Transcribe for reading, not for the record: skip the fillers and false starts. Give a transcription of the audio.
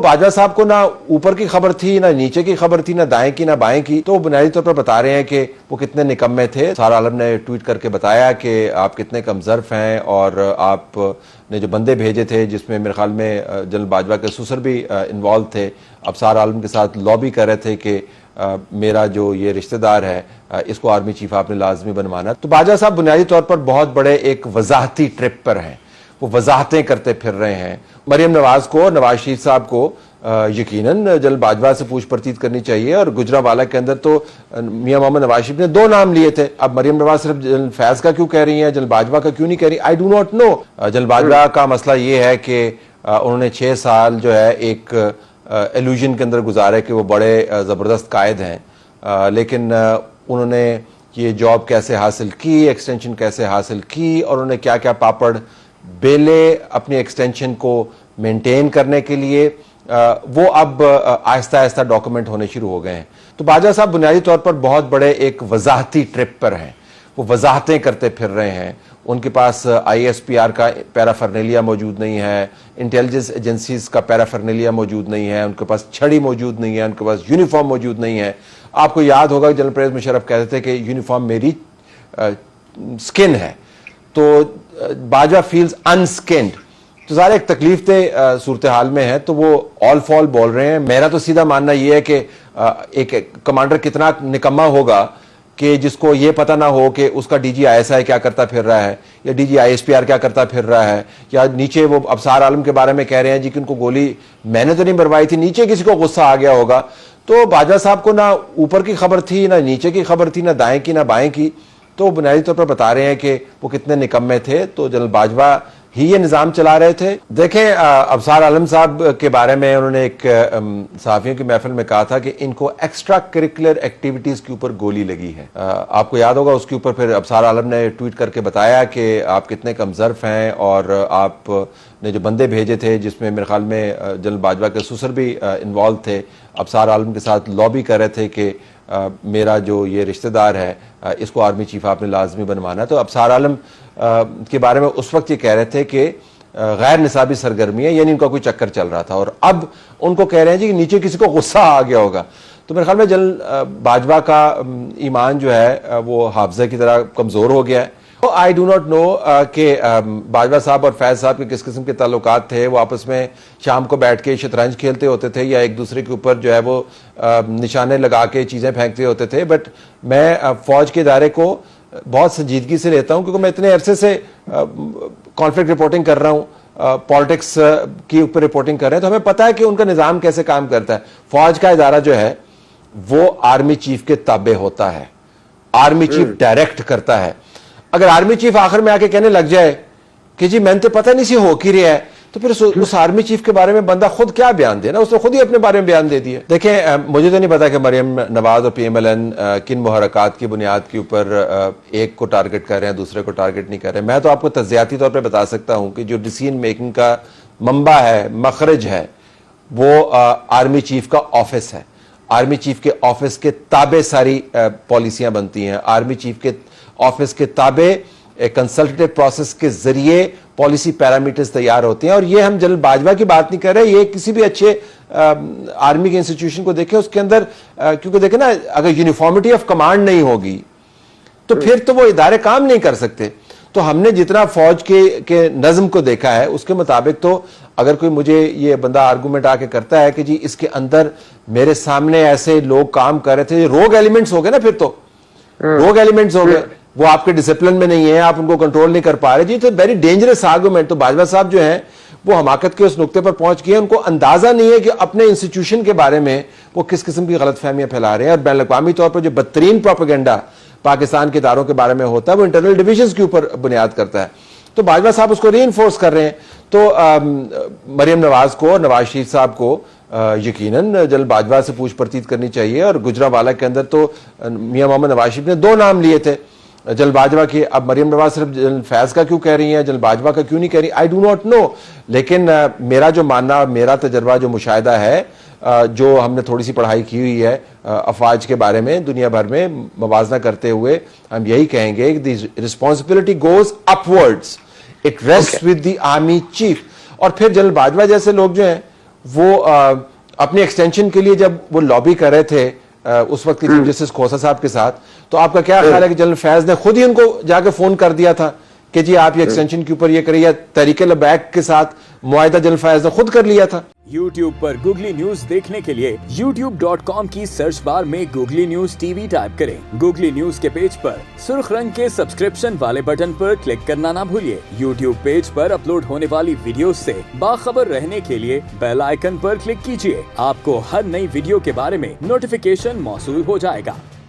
باجوہ صاحب کو نہ اوپر کی خبر تھی، نہ نیچے کی خبر تھی، نہ دائیں کی نہ بائیں کی، تو بنیادی طور پر بتا رہے ہیں کہ وہ کتنے نکمے تھے. سارا عالم نے ٹویٹ کر کے بتایا کہ آپ کتنے کم ظرف ہیں، اور آپ نے جو بندے بھیجے تھے جس میں میرے خیال میں جنرل باجوہ کے سسر بھی انوالو تھے، اب سارا عالم کے ساتھ لابی کر رہے تھے کہ میرا جو یہ رشتہ دار ہے اس کو آرمی چیف آپ نے لازمی بنوانا. تو باجوہ صاحب بنیادی طور پر بہت بڑے ایک وضاحتی ٹرپ پر ہیں، وہ وضاحتیں کرتے پھر رہے ہیں. مریم نواز کو، نواز شریف صاحب کو یقیناً جنرل باجوہ سے پوچھ پرچیت کرنی چاہیے. اور گجرانوالہ کے اندر تو میاں محمد نواز شریف نے 2 نام لیے تھے. اب مریم نواز صرف جنرل فیض کا کیوں کہہ رہی ہیں، جنرل باجوہ کا کیوں نہیں کہہ رہی؟ I do not know. General Bajwa کا مسئلہ یہ ہے کہ انہوں نے 6 سال جو ہے ایک ایلوژن کے اندر گزارے کہ وہ بڑے زبردست قائد ہیں، لیکن انہوں نے یہ جاب کیسے حاصل کی، ایکسٹینشن کیسے حاصل کی، اور انہوں نے کیا کیا پاپڑ بیلے اپنی ایکسٹینشن کو مینٹین کرنے کے لیے، وہ اب آہستہ آہستہ ڈاکومنٹ ہونے شروع ہو گئے ہیں. تو باجوہ صاحب بنیادی طور پر بہت بڑے ایک وضاحتی ٹرپ پر ہیں، وہ وضاحتیں کرتے پھر رہے ہیں. ان کے پاس ISPR کا پیرافرنیلیا موجود نہیں ہے، انٹیلیجنس ایجنسیز کا پیرافرنیلیا موجود نہیں ہے، ان کے پاس چھڑی موجود نہیں ہے، ان کے پاس یونیفارم موجود نہیں ہے. آپ کو یاد ہوگا جنرل پرویز مشرف کہتے تھے کہ یونیفارم میری سکن ہے. تو باجوہ فیلز انسکنڈ. تو ظاہر ایک تکلیف دہ صورتحال میں ہے، تو وہ آل فال بول رہے ہیں. میرا تو سیدھا ماننا یہ ہے کہ ایک کمانڈر کتنا نکما ہوگا کہ جس کو یہ پتہ نہ ہو کہ اس کا DG ISI کیا کرتا پھر رہا ہے، یا DG ISPR کیا کرتا پھر رہا ہے، یا نیچے وہ ابصار عالم کے بارے میں کہہ رہے ہیں جی کہ ان کو گولی میں نے تو نہیں مروائی تھی، نیچے کسی کو غصہ آ گیا ہوگا. تو باجوہ صاحب کو نہ اوپر کی خبر تھی، نہ نیچے کی خبر تھی، نہ دائیں کی نہ بائیں کی، تو بنیادی طور پر بتا رہے ہیں کہ وہ کتنے نکمے تھے. تو جنرل باجوہ ہی یہ نظام چلا رہے تھے. دیکھیں ابصار عالم صاحب کے بارے میں انہوں نے ایک صحافیوں کی محفل میں کہا تھا کہ ان کو ایکسٹرا کریکولر ایکٹیویٹیز کے اوپر گولی لگی ہے. آپ کو یاد ہوگا اس کے اوپر پھر ابصار عالم نے ٹویٹ کر کے بتایا کہ آپ کتنے کم ظرف ہیں، اور آپ نے جو بندے بھیجے تھے جس میں میرے خیال میں جنرل باجوہ کے سسر بھی انوالو تھے، ابصار عالم کے ساتھ لابی کر رہے تھے کہ میرا جو یہ رشتہ دار ہے اس کو آرمی چیف آپ نے لازمی بنوانا. تو ابصار عالم کے بارے میں اس وقت یہ کہہ رہے تھے کہ غیر نصابی سرگرمی ہے، یعنی ان کا کوئی چکر چل رہا تھا، اور اب ان کو کہہ رہے ہیں جی کہ نیچے کسی کو غصہ آ گیا ہوگا. تو میرے خیال میں جنرل باجوہ کا ایمان جو ہے وہ حافظہ کی طرح کمزور ہو گیا ہے. آئی ڈو ناٹ نو کہ باجوہ صاحب اور فیض صاحب کے کس قسم کے تعلقات تھے. وہ آپس میں شام کو بیٹھ کے شطرنج کھیلتے ہوتے تھے، یا ایک دوسرے کے اوپر جو ہے وہ نشانے لگا کے چیزیں پھینکتے ہوتے تھے. بٹ میں فوج کے ادارے کو بہت سنجیدگی سے لیتا ہوں، کیونکہ میں اتنے عرصے سے کانفلکٹ رپورٹنگ کر رہا ہوں، پالیٹکس کی اوپر رپورٹنگ کر رہے ہیں، تو ہمیں پتہ ہے کہ ان کا نظام کیسے کام کرتا ہے. فوج کا ادارہ جو ہے وہ آرمی چیف کے تابع ہوتا ہے، آرمی چیف ڈائریکٹ کرتا ہے. اگر آرمی چیف آخر میں آ کے کہنے لگ جائے کہ جی میں نے تو پتہ نہیں سی ہو کی رہا ہے، تو پھر اس آرمی چیف کے بارے میں بندہ خود کیا بیان دے نا. اس نے خود ہی اپنے بارے میں بیان دے دیا. دیکھیں مجھے تو نہیں پتا کہ مریم نواز اور PMLN کن محرکات کی بنیاد کے اوپر ایک کو ٹارگٹ کر رہے ہیں، دوسرے کو ٹارگٹ نہیں کر رہے. میں تو آپ کو تجزیاتی طور پہ بتا سکتا ہوں کہ جو ڈیسیژن میکنگ کا منبع ہے، مخرج ہے، وہ آرمی چیف کا آفس ہے. آرمی چیف کے آفس کے تابع ساری پالیسیاں بنتی ہیں. آرمی چیف کے آفس کے تابع کنسلٹیٹو پروسیس کے ذریعے پالیسی پیرامیٹرز تیار ہوتے ہیں. اور یہ ہم جنرل باجوہ کی بات نہیں کر رہے، یہ کسی بھی اچھے آرمی کے انسٹیٹیوشن کو دیکھیں، اس کے اندر کیونکہ دیکھیں نا، اگر یونیفارمٹی آف کمانڈ نہیں ہوگی تو پھر تو وہ ادارے کام نہیں کر سکتے. تو ہم نے جتنا فوج کے نظم کو دیکھا ہے اس کے مطابق، تو اگر کوئی مجھے یہ بندہ آرگومنٹ آ کے کرتا ہے کہ جی اس کے اندر میرے سامنے ایسے لوگ کام کر رہے تھے، روگ ایلیمنٹس ہو گئے نا، پھر تو روگ ایلیمنٹس ہو گئے، وہ آپ کے ڈسپلن میں نہیں ہے، آپ ان کو کنٹرول نہیں کر پا رہے، جی تو ویری ڈینجرس آرگومنٹ. تو باجوہ صاحب جو ہیں وہ حماقت کے اس نقطے پر پہنچ گئے ہیں، ان کو اندازہ نہیں ہے کہ اپنے انسٹیٹیوشن کے بارے میں وہ کس قسم کی غلط فہمیاں پھیلا رہے ہیں. اور بین الاقوامی طور پر جو بدترین پروپیگنڈا پاکستان کے اداروں کے بارے میں ہوتا ہے وہ انٹرنل ڈویژنز کے اوپر بنیاد کرتا ہے. تو باجوہ صاحب اس کو ری انفورس کر رہے ہیں. تو مریم نواز کو، نواز شریف صاحب کو یقیناً جنرل باجوہ سے پوچھ پرچیت کرنی چاہیے. اور گجرانوالہ کے اندر تو میاں محمد نواز شریف نے 2 نام لیے تھے جنرل باجوہ کے. اب مریم نواز صرف جنرل فیض کا کیوں کہہ رہی ہیں، جنرل باجوہ کا کیوں نہیں کہہ رہی؟ I do not know. لیکن میرا جو ماننا، میرا تجربہ، جو مشاہدہ ہے، جو ہم نے تھوڑی سی پڑھائی کی ہوئی ہے افواج کے بارے میں دنیا بھر میں موازنہ کرتے ہوئے، ہم یہی کہیں گے کہ the responsibility goes up words, it rest with the army chief. اور پھر جنرل باجوہ جیسے لوگ جو ہیں وہ اپنی ایکسٹینشن کے لیے جب وہ لابی کر رہے تھے اس وقت کی چیف جسٹس کھوسا صاحب کے ساتھ, تو آپ کا کیا خیال ہے کہ جنرل فیض نے خود ہی ان کو جا کے فون کر دیا تھا کہ جی آپ یہ ایکسٹینشن کے اوپر یہ کریے, یا تحریک لبیک کے ساتھ معاہدہ جنرل فیض نے خود کر لیا تھا؟ YouTube پر گوگلی نیوز دیکھنے کے لیے youtube.com کی سرچ بار میں googly news T V type کریں. گوگلی نیوز کے پیج پر سرخ رنگ کے سبسکرپشن والے بٹن پر کلک کرنا نہ بھولیے. YouTube پیج پر اپلوڈ ہونے والی ویڈیوز سے باخبر رہنے کے لیے بیل آئیکن پر کلک کیجیے. آپ کو ہر نئی ویڈیو کے بارے میں نوٹیفیکیشن موصول ہو جائے گا.